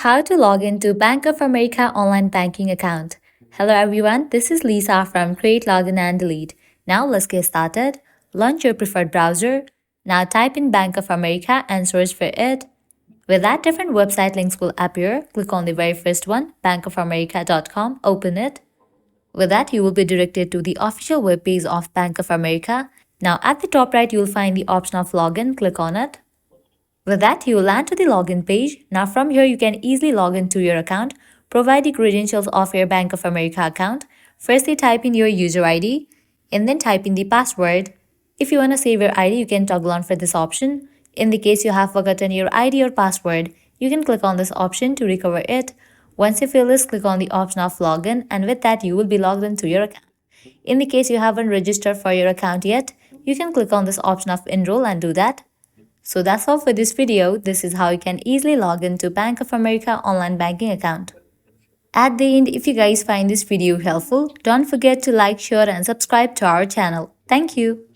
How to log into Bank of America online banking account. Hello everyone, this is Lisa from Create, Login and Delete. Now let's get started. Launch your preferred browser. Now type in Bank of America and search for it. With that, different website links will appear. Click on the very first one, bankofamerica.com, open it. With that, you will be directed to the official webpage of Bank of America. Now at the top right, you will find the option of login. Click on it. With that, you will land to the login page. Now from here, you can easily log into your account. Provide the credentials of your Bank of America account. Firstly, type in your user ID and then type in the password. If you want to save your ID, you can toggle on for this option. In the case you have forgotten your ID or password, you can click on this option to recover it. Once you fill this, click on the option of login, and with that, you will be logged into your account. In the case you haven't registered for your account yet, you can click on this option of enroll and do that. So that's all for this video. This is how you can easily log into Bank of America online banking account. At the end, if you guys find this video helpful, don't forget to like, share and subscribe to our channel. Thank you.